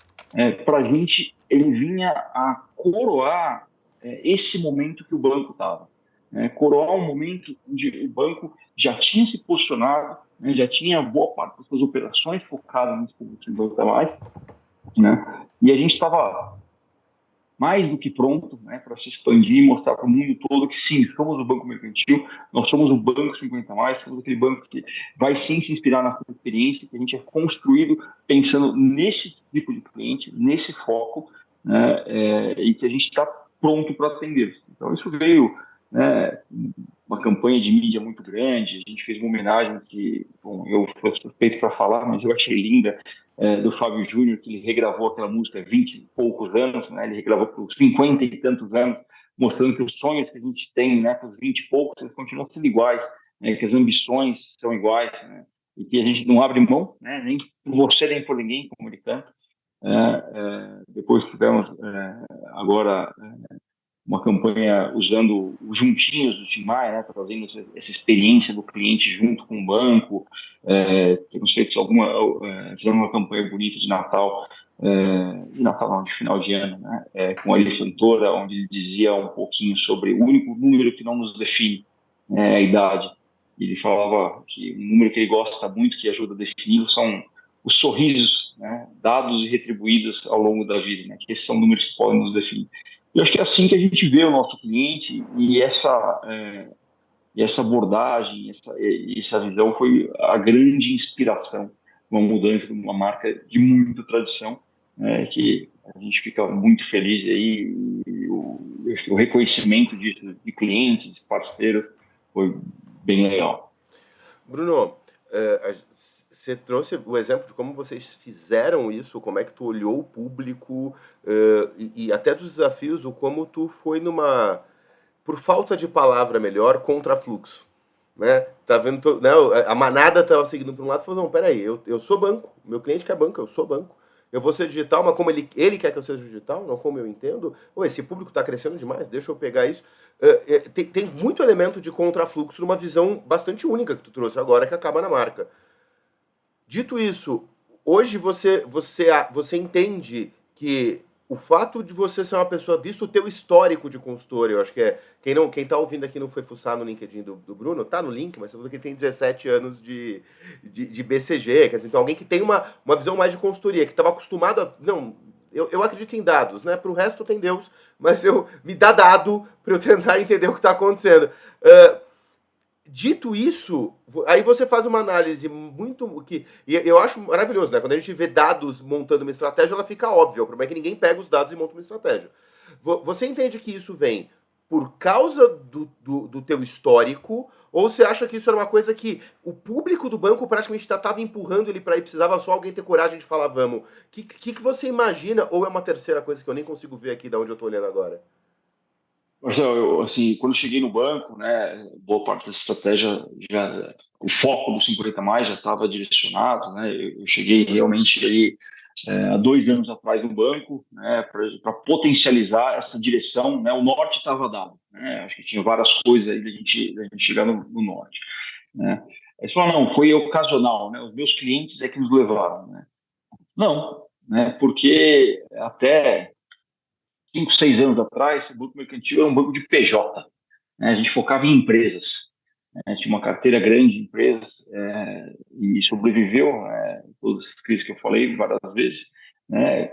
para a gente, ele vinha a coroar esse momento que o banco estava. coroar um momento onde o banco já tinha se posicionado, né, já tinha boa parte das suas operações focadas nos públicos 50 mais, né, e a gente estava mais do que pronto, né, para se expandir e mostrar para o mundo todo que sim, somos o Banco Mercantil, nós somos o Banco 50 mais, somos aquele banco que vai sim se inspirar na sua experiência, que a gente é construído pensando nesse tipo de cliente, nesse foco, né, e que a gente está pronto para atender. Então isso veio, né, uma campanha de mídia muito grande, a gente fez uma homenagem que, bom, eu fui suspeito para falar, mas eu achei linda, do Fábio Júnior, que ele regravou aquela música há 20 e poucos anos, né? Ele regravou por 50 e tantos anos, mostrando que os sonhos que a gente tem, né, com os 20 e poucos, eles continuam sendo iguais, né, que as ambições são iguais, né, e que a gente não abre mão, né, nem por você, nem por ninguém, como ele canta. Depois tivemos agora uma campanha usando os juntinhos do Tim Maia, né, trazendo essa experiência do cliente junto com o banco. Temos feito fizemos uma campanha bonita de Natal não, de final de ano, né, com a Elefantora, onde ele dizia um pouquinho sobre o único número que não nos define, né, a idade. Ele falava que um número que ele gosta muito, que ajuda a definir, são os sorrisos, né, dados e retribuídos ao longo da vida, né, que esses são números que podem nos definir. Eu acho que é assim que a gente vê o nosso cliente e essa abordagem, essa visão foi a grande inspiração, uma mudança de uma marca de muita tradição, que a gente fica muito feliz aí, e o reconhecimento disso de clientes, parceiros, foi bem legal. Bruno, você trouxe o exemplo de como vocês fizeram isso, como é que tu olhou o público, e até dos desafios, o como tu foi por falta de palavra melhor, contrafluxo, né? Tá vendo, né, a manada tava seguindo para um lado e falou, não, peraí, eu sou banco, meu cliente quer banco, eu sou banco. Eu vou ser digital, mas como ele quer que eu seja digital, não como eu entendo. Esse público está crescendo demais, deixa eu pegar isso. Tem muito elemento de contrafluxo numa visão bastante única que tu trouxe agora, que acaba na marca. Dito isso, hoje você entende que o fato de você ser uma pessoa, visto o teu histórico de consultor, eu acho que quem tá ouvindo aqui não foi fuçar no LinkedIn do Bruno, tá no link, mas você falou que ele tem 17 anos de BCG, quer dizer, então alguém que tem uma visão mais de consultoria, que estava acostumado a... Não, eu acredito em dados, né? Pro resto tem Deus, mas me dá dado para eu tentar entender o que está acontecendo. Dito isso, aí você faz uma análise muito... E eu acho maravilhoso, né? Quando a gente vê dados montando uma estratégia, ela fica óbvia. O problema é que ninguém pega os dados e monta uma estratégia. Você entende que isso vem por causa do teu histórico, ou você acha que isso era uma coisa que o público do banco praticamente estava empurrando ele para ir, precisava só alguém ter coragem de falar vamos? O que você imagina, ou é uma terceira coisa que eu nem consigo ver aqui de onde eu estou olhando agora? Marcelo, assim, quando eu cheguei no banco, né, boa parte da estratégia o foco do 50 mais já estava direcionado, né, eu cheguei realmente aí há 2 anos atrás no banco, né, para potencializar essa direção, né, o norte estava dado, né, acho que tinha várias coisas aí da gente chegar no norte, né. Aí você falou, não, foi ocasional, né, os meus clientes é que nos levaram, né. Não, né, porque até 5, 6 anos atrás, o Banco Mercantil era um banco de PJ, né? A gente focava em empresas, né? Tinha uma carteira grande de empresas e sobreviveu todas as crises que eu falei várias vezes, né?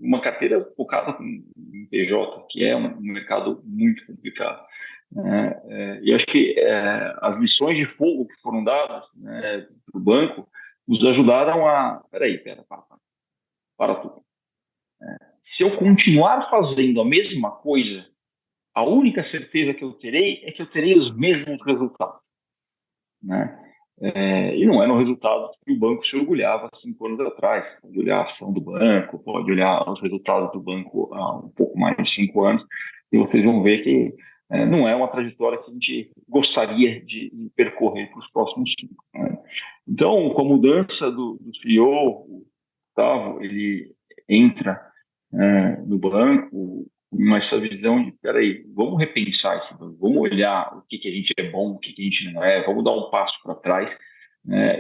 Uma carteira focada em PJ, que é um mercado muito complicado. E acho que as lições de fogo que foram dadas, né, para o banco nos ajudaram a... Para tudo. Se eu continuar fazendo a mesma coisa, a única certeza que eu terei é que eu terei os mesmos resultados, né? E não eram resultados que o banco se orgulhava 5 anos atrás. Pode olhar a ação do banco, pode olhar os resultados do banco há um pouco mais de 5 anos, e vocês vão ver que não é uma trajetória que a gente gostaria de percorrer para os próximos 5. Né? Então, com a mudança do CEO, o Gustavo, ele entra no banco, com essa visão de, peraí, vamos repensar isso, vamos olhar o que a gente é bom, o que a gente não é, vamos dar um passo para trás,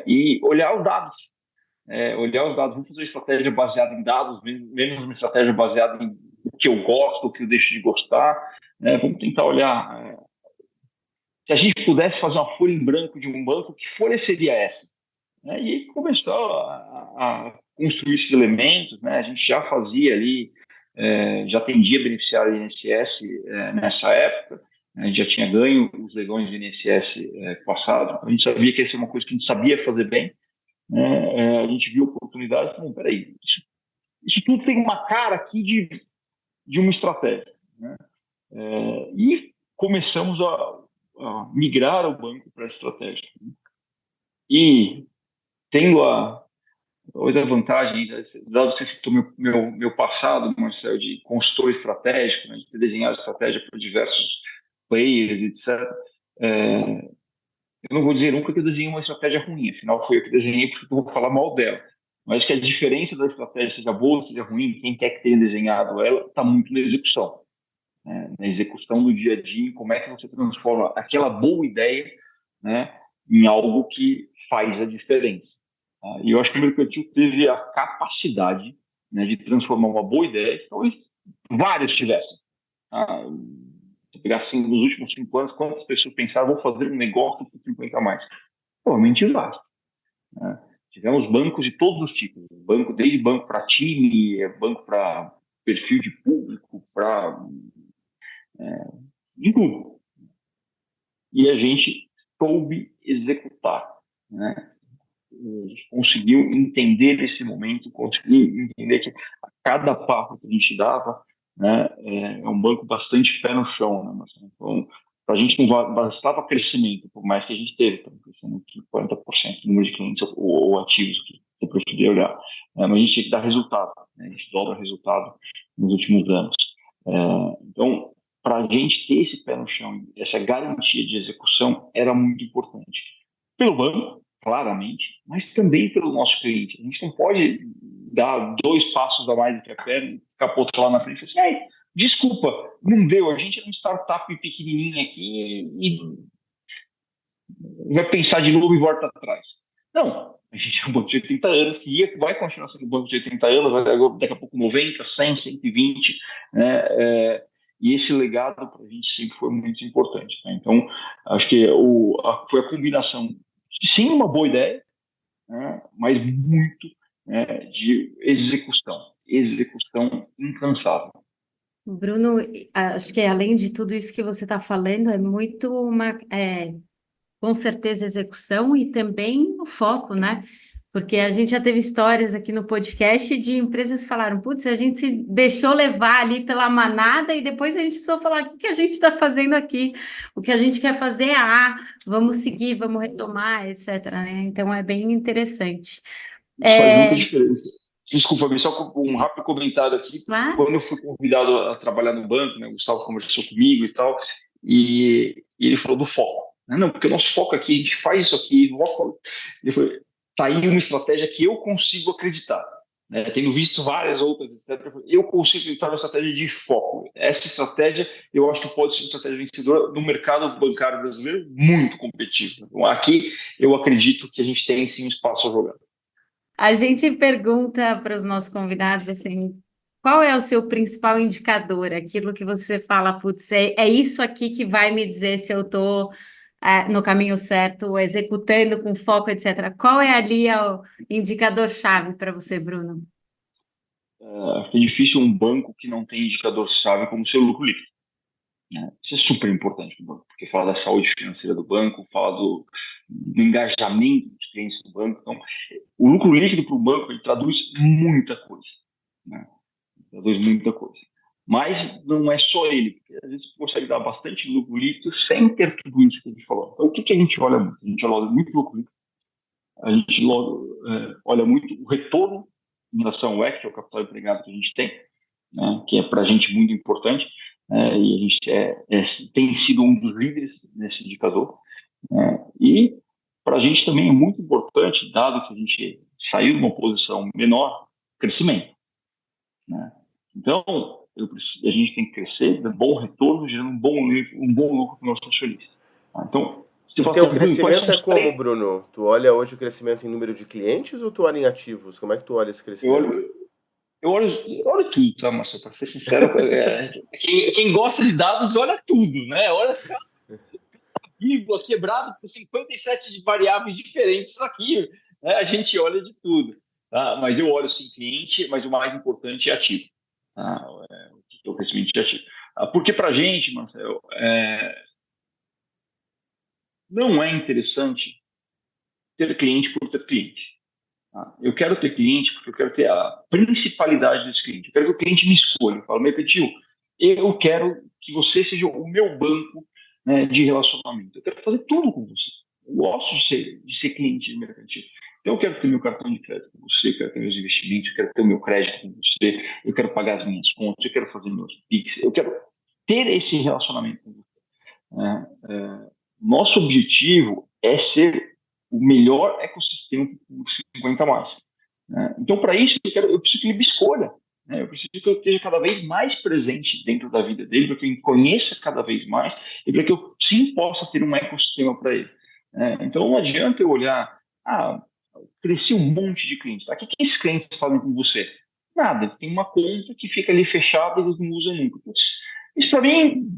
e olhar os dados. Vamos fazer uma estratégia baseada em dados, menos uma estratégia baseada em o que eu gosto, o que eu deixo de gostar, vamos tentar olhar se a gente pudesse fazer uma folha em branco de um banco, que folha seria essa? Né? E aí começou a construir esses elementos, né? A gente já fazia ali, já atendia beneficiário do INSS nessa época, né? A gente já tinha ganho os leilões do INSS passado, a gente sabia que ia ser uma coisa que a gente sabia fazer bem, né? A gente viu oportunidade e falou, peraí, isso tudo tem uma cara aqui de uma estratégia, né? E começamos a migrar o banco para a estratégia. E tendo outra vantagem, dado que você citou meu passado, Marcelo, de consultor estratégico, né, de ter desenhado estratégia para diversos players, etc., eu não vou dizer nunca que eu desenhei uma estratégia ruim, afinal foi eu que desenhei, porque eu vou falar mal dela. Mas que a diferença da estratégia, seja boa ou seja ruim, quem quer que tenha desenhado ela, está muito na execução. Né? Na execução do dia a dia, como é que você transforma aquela boa ideia, né, em algo que faz a diferença. Tá? E eu acho que o mercantil teve a capacidade, né, de transformar uma boa ideia, que talvez vários tivessem. Tá? Se pegar assim, nos últimos 5 anos, quantas pessoas pensaram, vou fazer um negócio por 50 a mais? Provavelmente vários. Né? Tivemos bancos de todos os tipos, desde banco para time, banco para perfil de público, para de tudo. E a gente soube executar, né? A gente conseguiu entender esse momento, conseguiu entender que a cada passo que a gente dava, né, é um banco bastante pé no chão, né? Então, para a gente não bastava crescimento, por mais que a gente teve um crescimento de 40% do número de clientes ou ativos que você preferia olhar, mas a gente tinha que dar resultado, né? A gente dobra resultado nos últimos anos. Então, para a gente ter esse pé no chão, essa garantia de execução era muito importante. Pelo banco, claramente, mas também pelo nosso cliente. A gente não pode dar 2 passos a mais do que a perna e capotar lá na frente e falar assim, desculpa, não deu, a gente é uma startup pequenininha aqui e vai pensar de novo e volta atrás. Não, a gente é um banco de 80 anos que vai continuar sendo um banco de 80 anos, daqui a pouco 90, 100, 120, né? E esse legado para a gente sempre foi muito importante. Né? Então, acho que foi a combinação, sim, uma boa ideia, né? Mas muito, né, de execução incansável. Bruno, acho que além de tudo isso que você está falando, é muito com certeza execução e também o foco, né? Porque a gente já teve histórias aqui no podcast de empresas que falaram, putz, a gente se deixou levar ali pela manada e depois a gente precisou falar, o que a gente está fazendo aqui? O que a gente quer fazer é vamos seguir, vamos retomar, etc. Né? Então é bem interessante. Faz muita diferença. Desculpa, só um rápido comentário aqui. Claro. Quando eu fui convidado a trabalhar no banco, né, o Gustavo conversou comigo e tal, e ele falou do foco. Não, porque o nosso foco aqui, a gente faz isso aqui. Ele falou, tá aí uma estratégia que eu consigo acreditar. Né? Tendo visto várias outras, etc., eu consigo acreditar numa estratégia de foco. Essa estratégia, eu acho que pode ser uma estratégia vencedora no mercado bancário brasileiro, muito competitivo. Então, aqui, eu acredito que a gente tem, sim, espaço a jogar. A gente pergunta para os nossos convidados assim, qual é o seu principal indicador? Aquilo que você fala, putz, é isso aqui que vai me dizer se eu estou no caminho certo, executando com foco, etc. Qual é ali o indicador-chave para você, Bruno? Acho que é difícil um banco que não tem indicador-chave como seu lucro líquido. Né? Isso é super importante para o banco, porque fala da saúde financeira do banco, fala do engajamento dos clientes do banco. Então, o lucro líquido para o banco ele traduz muita coisa. Né? Traduz muita coisa. Mas não é só ele, porque às vezes você consegue dar bastante lucro líquido sem ter tudo isso que a gente falou. Então, o que a gente olha muito? A gente olha muito lucro líquido, a gente olha muito o retorno em relação ao equity, ao capital empregado que a gente tem, né, que é para a gente muito importante, e a gente tem sido um dos líderes nesse indicador. E para a gente também é muito importante, dado que a gente saiu de uma posição menor, crescimento. Né? Então, a gente tem que crescer, dar bom retorno, gerando um bom lucro para o nosso acionista. Então, se o teu crescimento é como, Bruno? Tu olha hoje o crescimento em número de clientes ou tu olha em ativos? Como é que tu olha esse crescimento? Eu olho tudo, tá, Marcelo? Para ser sincero, quem gosta de dados olha tudo, né? Olha vírgula quebrado por 57 variáveis diferentes aqui. Né? A gente olha de tudo. Tá? Mas eu olho sim cliente, mas o mais importante é ativo. Tá? O crescimento de ativo. Porque para a gente, Marcelo, não é interessante ter cliente por ter cliente. Tá? Eu quero ter cliente porque eu quero ter a principalidade desse cliente. Eu quero que o cliente me escolha. Eu falo, Mercantil, eu quero que você seja o meu banco, né, de relacionamento. Eu quero fazer tudo com você. Eu gosto de ser cliente de Mercantil. Então, eu quero ter meu cartão de crédito com você, eu quero ter meus investimentos, eu quero ter o meu crédito com você, eu quero pagar as minhas contas, eu quero fazer meus PIX, eu quero ter esse relacionamento com você. Né? Nosso objetivo é ser o melhor ecossistema que 50 mais. Né? Então, para isso, eu preciso que ele me escolha. Né? Eu preciso que eu esteja cada vez mais presente dentro da vida dele, para que ele conheça cada vez mais e para que eu sim possa ter um ecossistema para ele. Né? Então, não adianta eu olhar, cresci um monte de clientes. Tá? O que esses clientes fazem com você? Nada, tem uma conta que fica ali fechada e eles não usam nunca. Isso para mim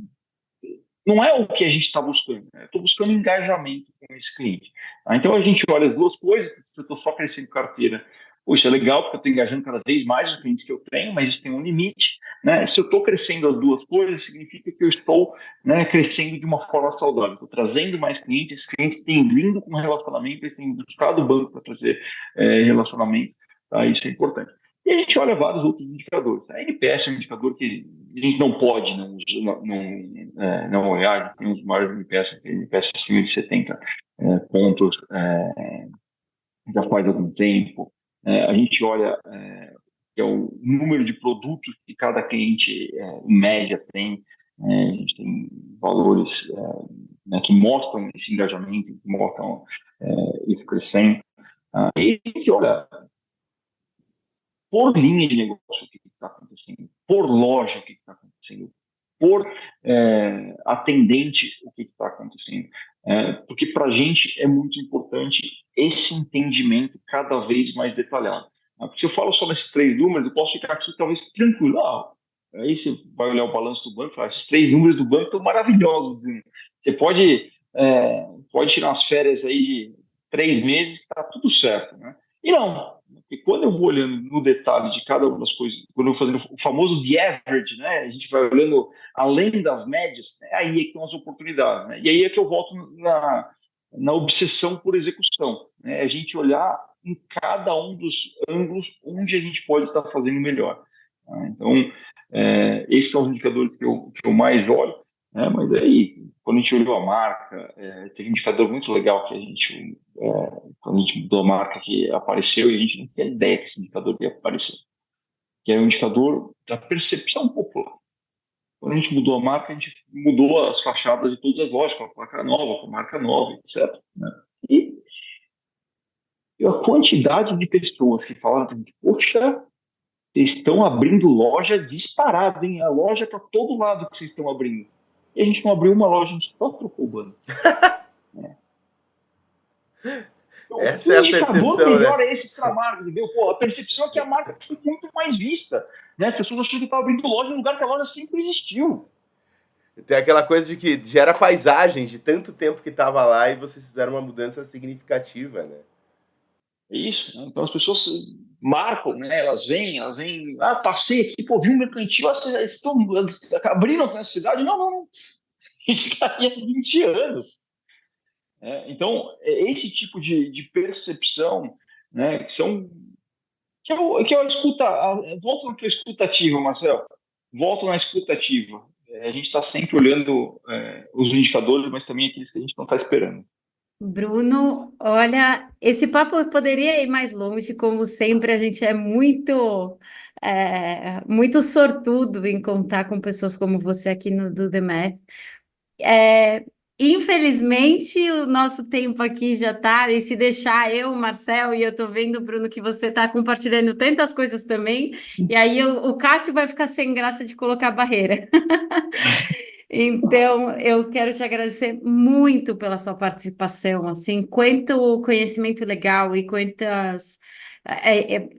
não é o que a gente está buscando. Né? Eu estou buscando engajamento com esse cliente. Tá? Então a gente olha as duas coisas, se eu estou só crescendo carteira, poxa, é legal porque eu estou engajando cada vez mais os clientes que eu tenho, mas isso tem um limite. Né? Se eu estou crescendo as duas coisas, significa que eu estou, né, crescendo de uma forma saudável. Estou trazendo mais clientes, esses clientes têm vindo com relacionamento, eles têm buscado o banco para trazer relacionamento. Tá? Isso é importante. E a gente olha vários outros indicadores. A NPS é um indicador que a gente não pode não olhar. Tem os maiores NPS acima de 70 pontos já faz algum tempo. A gente olha que é o número de produtos que cada cliente, em média, tem. A gente tem valores né, que mostram esse engajamento, que mostram isso crescendo. E a gente olha por linha de negócio o que está acontecendo, por loja o que está acontecendo, por atendente o que está acontecendo. Porque para a gente é muito importante esse entendimento cada vez mais detalhado. Porque se eu falo só nesses 3 números, eu posso ficar aqui talvez tranquilo. Aí você vai olhar o balanço do banco e falar, esses 3 números do banco estão maravilhosos. Você pode tirar umas férias aí de 3 meses, está tudo certo. Né? E não, porque quando eu vou olhando no detalhe de cada uma das coisas, quando eu vou fazendo o famoso the average, né, a gente vai olhando além das médias, aí é que estão as oportunidades. Né? E aí é que eu volto na obsessão por execução. Né? A gente olhar em cada um dos ângulos onde a gente pode estar fazendo melhor. Tá? Então, esses são os indicadores que eu mais olho. Mas aí, quando a gente olhou a marca, teve um indicador muito legal que a gente, quando a gente mudou a marca, que apareceu e a gente não tinha ideia que esse indicador ia aparecer, que é o indicador da percepção popular. Quando a gente mudou a marca, a gente mudou as fachadas de todas as lojas, com a placa nova, com a marca nova, etc. Né? E a quantidade de pessoas que falaram para a gente, poxa, vocês estão abrindo loja disparada, hein? A loja para todo lado que vocês estão abrindo. E a gente não abriu uma loja, a gente só trocou o banco. Então, essa é a percepção, melhor né? É esse para a marca, entendeu? A percepção é que a marca foi muito mais vista. Né? As pessoas acham que estão abrindo loja no lugar que a loja sempre existiu. Tem aquela coisa de que gera paisagem de tanto tempo que estava lá e vocês fizeram uma mudança significativa, né? É isso. Né? Então as pessoas marcam, né? Elas vêm, passei aqui, vi um mercantil, vocês estão abrindo na cidade? Não. Isso está aí há 20 anos. Então, esse tipo de percepção, né, que é a escuta, volto na tua escutativa, Marcelo, volto na escutativa. A gente está sempre olhando os indicadores, mas também aqueles que a gente não está esperando. Bruno, olha, esse papo poderia ir mais longe, como sempre, a gente é muito sortudo em contar com pessoas como você aqui no Do The Math. Infelizmente, o nosso tempo aqui já está, e se deixar eu, Marcel, e eu estou vendo, Bruno, que você está compartilhando tantas coisas também, e aí o Cássio vai ficar sem graça de colocar barreira. Então, eu quero te agradecer muito pela sua participação, assim, quanto conhecimento legal e quantas,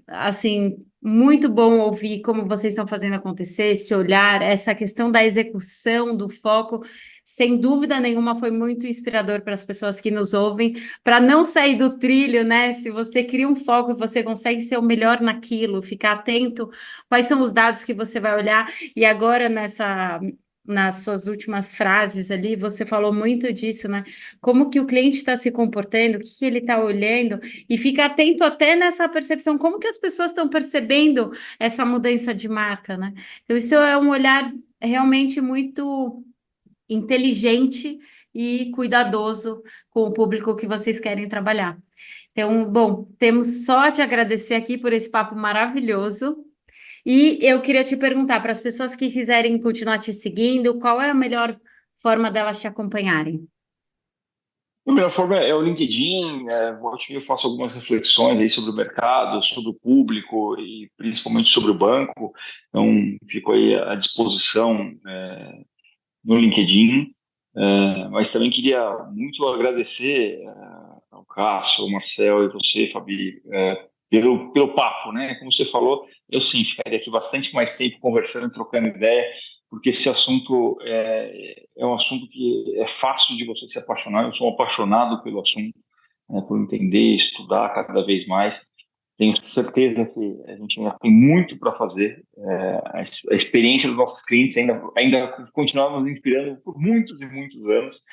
assim, muito bom ouvir como vocês estão fazendo acontecer, esse olhar, essa questão da execução, do foco, sem dúvida nenhuma, foi muito inspirador para as pessoas que nos ouvem, para não sair do trilho, né? Se você cria um foco e você consegue ser o melhor naquilo, ficar atento, quais são os dados que você vai olhar, e agora nas suas últimas frases ali, você falou muito disso, né? Como que o cliente está se comportando, o que que ele está olhando, e fica atento até nessa percepção, como que as pessoas estão percebendo essa mudança de marca, né? Então, isso é um olhar realmente muito inteligente e cuidadoso com o público que vocês querem trabalhar. Então, bom, temos só a te agradecer aqui por esse papo maravilhoso. E eu queria te perguntar, para as pessoas que quiserem continuar te seguindo, qual é a melhor forma delas te acompanharem? A melhor forma é o LinkedIn, volta e meia eu faço algumas reflexões aí sobre o mercado, sobre o público e principalmente sobre o banco. Então, fico aí à disposição no LinkedIn. Mas também queria muito agradecer ao Cássio, ao Marcel e você, Fabi, pelo papo, né? Como você falou, eu sim ficaria aqui bastante mais tempo conversando, trocando ideia, porque esse assunto é um assunto que é fácil de você se apaixonar. Eu sou um apaixonado pelo assunto, né, por entender, estudar cada vez mais. Tenho certeza que a gente ainda tem muito para fazer. A experiência dos nossos clientes ainda continuar nos inspirando por muitos e muitos anos.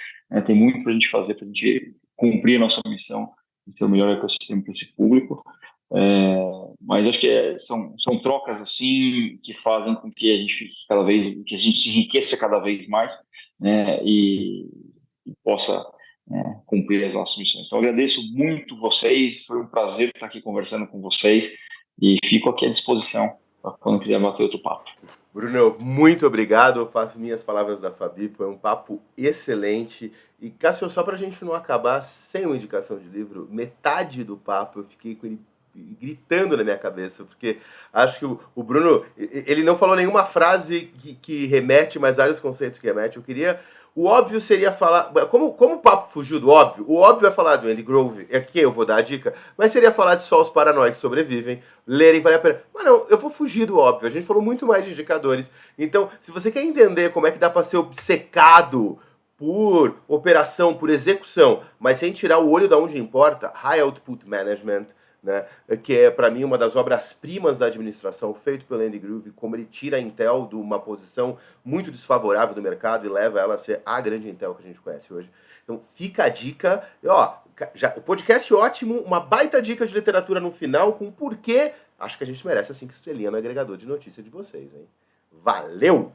Tem muito para a gente fazer, para a gente cumprir a nossa missão e ser o melhor ecossistema para esse público. Mas acho que são trocas assim que fazem com que a gente fique que a gente se enriqueça cada vez mais, né, e possa cumprir as nossas missões. Então, agradeço muito vocês, foi um prazer estar aqui conversando com vocês e fico aqui à disposição para quando quiser bater outro papo. Bruno, muito obrigado. Eu faço minhas palavras da Fabi, foi um papo excelente. E, Cássio, só para a gente não acabar sem uma indicação de livro, metade do papo eu fiquei com ele gritando na minha cabeça, porque acho que o Bruno, ele não falou nenhuma frase que remete, mas vários conceitos que remete. O óbvio seria falar... Como o papo fugiu do óbvio, o óbvio é falar do Andy Grove, aqui eu vou dar a dica, mas seria falar de Só os Paranoicos Sobrevivem, lerem, vale a pena. Mas não, eu vou fugir do óbvio, a gente falou muito mais de indicadores. Então, se você quer entender como é que dá para ser obcecado por operação, por execução, mas sem tirar o olho da onde importa, High Output Management, né, que é para mim uma das obras-primas da administração, feito pelo Andy Grove, como ele tira a Intel de uma posição muito desfavorável do mercado e leva ela a ser a grande Intel que a gente conhece hoje. Então fica a dica, o podcast ótimo, uma baita dica de literatura no final com porquê acho que a gente merece a 5 estrelinhas no agregador de notícia de vocês, hein? Valeu!